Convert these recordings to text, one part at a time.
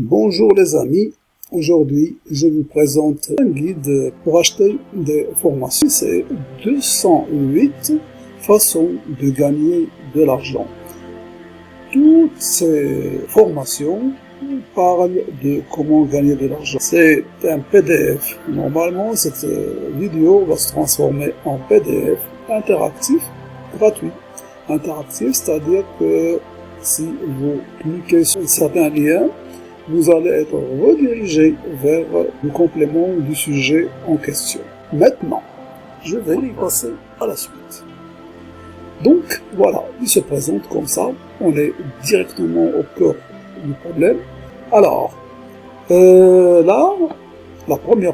Bonjour les amis, aujourd'hui je vous présente un guide pour acheter des formations. C'est 208 façons de gagner de l'argent. Toutes ces formations parlent de comment gagner de l'argent. C'est un PDF. Normalement, cette vidéo va se transformer en PDF interactif, gratuit. Interactif, c'est-à-dire que si vous cliquez sur certains liens, vous allez être redirigé vers le complément du sujet en question. Maintenant, je vais y passer à la suite. Donc, voilà, il se présente comme ça. On est directement au cœur du problème. Alors, là, la première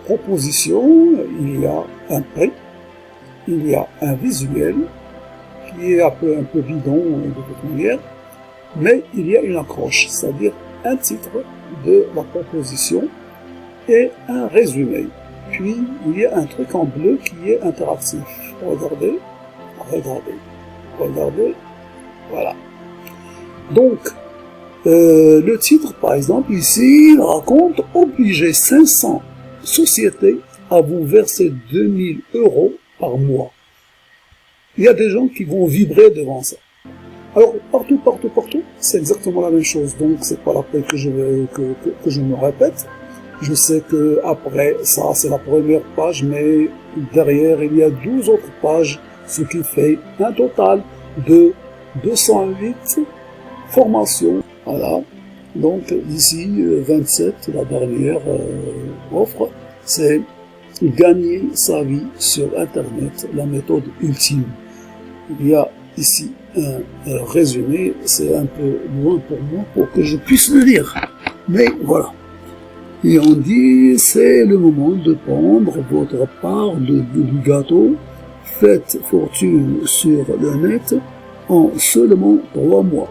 proposition, il y a un prix, il y a un visuel, qui est un peu bidon de toute manière, mais il y a une accroche, c'est-à-dire un titre de la proposition et un résumé. Puis, il y a un truc en bleu qui est interactif. Regardez, voilà. Donc, le titre, par exemple, ici, il raconte « Obliger 500 sociétés à vous verser 2000 € par mois ». Il y a des gens qui vont vibrer devant ça. Alors, partout, c'est exactement la même chose. Donc, c'est pas la peine que je me répète. Je sais que après ça, c'est la première page, mais derrière, il y a 12 autres pages, ce qui fait un total de 208 formations. Voilà. Donc, ici, 27, la dernière offre, c'est gagner sa vie sur Internet, la méthode ultime. Il y a ici un résumé, c'est un peu loin pour moi pour que je puisse le lire. Mais voilà. Et on dit, c'est le moment de prendre votre part du gâteau. Faites fortune sur le net en seulement 3 mois.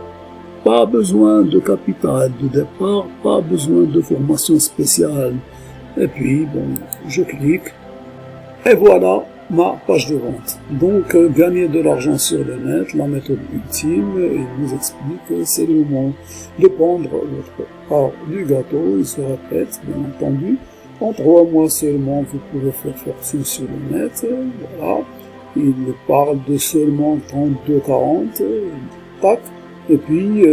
Pas besoin de capital de départ, pas besoin de formation spéciale. Et puis, bon, je clique. Et voilà ma page de vente. Donc, gagner de l'argent sur le net, la méthode ultime, il vous explique que c'est le moment de prendre votre part du gâteau. Il se répète, bien entendu. En 3 mois seulement, vous pouvez faire fortune sur le net. Voilà. Il parle de seulement 32,40. Tac. Et puis,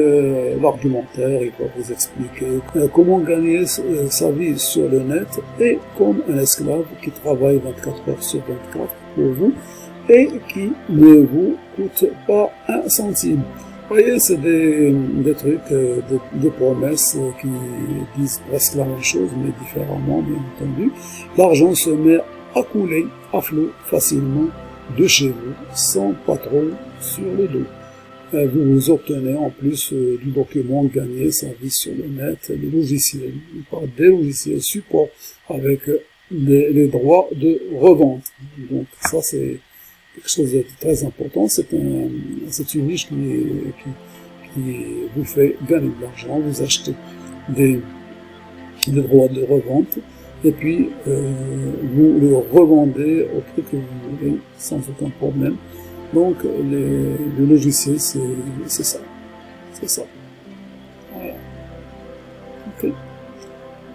l'argumentaire, il va vous expliquer comment gagner sa vie sur le net et comme un esclave qui travaille 24 heures sur 24 pour vous et qui ne vous coûte pas un centime. Vous voyez, c'est des trucs, des promesses qui disent presque la même chose, mais différemment, bien entendu. L'argent se met à couler à flot facilement de chez vous, sans patron sur le dos. Vous obtenez en plus du document gagner sa vie sur le net, les logiciels, des logiciels support avec les droits de revente. Donc ça c'est quelque chose de très important, c'est une niche qui vous fait gagner de l'argent, vous achetez des droits de revente et puis vous le revendez au prix que vous voulez sans aucun problème. Donc, le logiciel, c'est ça. C'est ça. Voilà. Ok.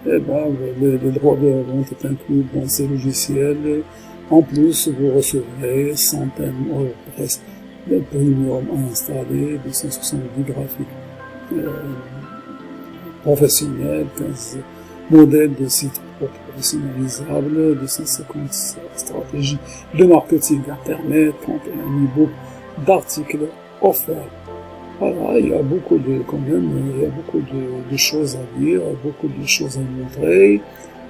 Et ben, le droit de vente est inclus dans ces logiciels. En plus, vous recevrez centaines, presque, de premium à installer, 270 graphiques professionnels, 15 modèles de sites professionnalisables, 250 stratégies de marketing internet, 31 niveaux d'articles offerts. Voilà, il y a beaucoup de choses à dire, beaucoup de choses à montrer,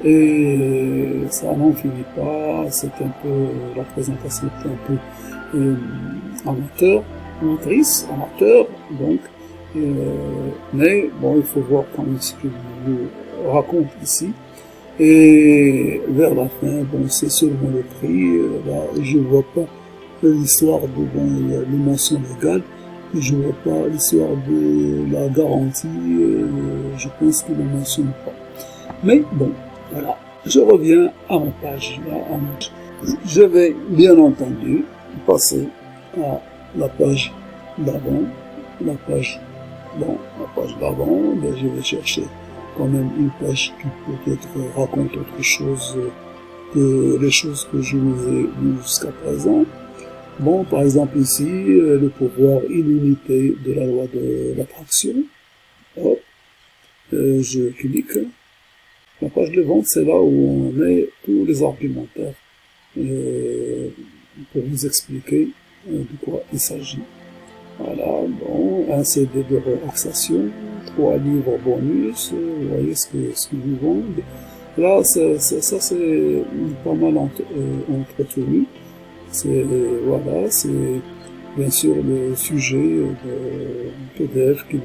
et ça n'en finit pas. C'est un peu, la présentation est un peu amateur, donc, mais bon, il faut voir quand même ce que vous raconte ici. Et vers la fin, bon, c'est seulement le prix. Là, je vois pas l'histoire de les mentions légales, je vois pas l'histoire de la garantie. Je pense qu'il ne mentionne pas. Mais bon, voilà. Je reviens à ma page. Je vais bien entendu passer à la page d'avant, la page Bon, la page d'avant, ben, je vais chercher quand même une page qui peut-être raconte autre chose que les choses que je vous ai vues jusqu'à présent. Bon, par exemple ici, le pouvoir illimité de la loi de l'attraction. Hop, je clique. La page de vente, c'est là où on met tous les argumentaires pour vous expliquer de quoi il s'agit. Voilà, bon, un CD de relaxation, 3 livres bonus, vous voyez ce qu'ils vous vendent. Là, ça c'est pas mal entretenu. C'est, voilà, c'est bien sûr le sujet de PDF qu'ils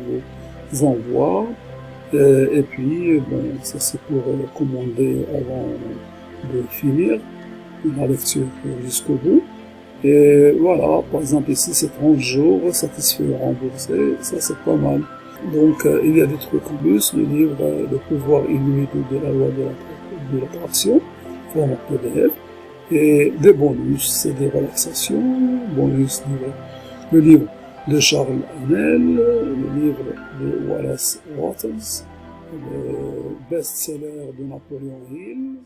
vous envoient. Et puis, bon, ça c'est pour commander avant de finir la lecture jusqu'au bout. Et voilà, par exemple ici c'est 30 jours, satisfait ou remboursé, ça c'est pas mal. Donc il y a des trucs en plus, le livre Le pouvoir illimité de la loi de l'attraction, format PDF, et des bonus, c'est des relaxations, bonus le livre de Charles Haanel, le livre de Wallace Wattles, le best-seller de Napoleon Hill.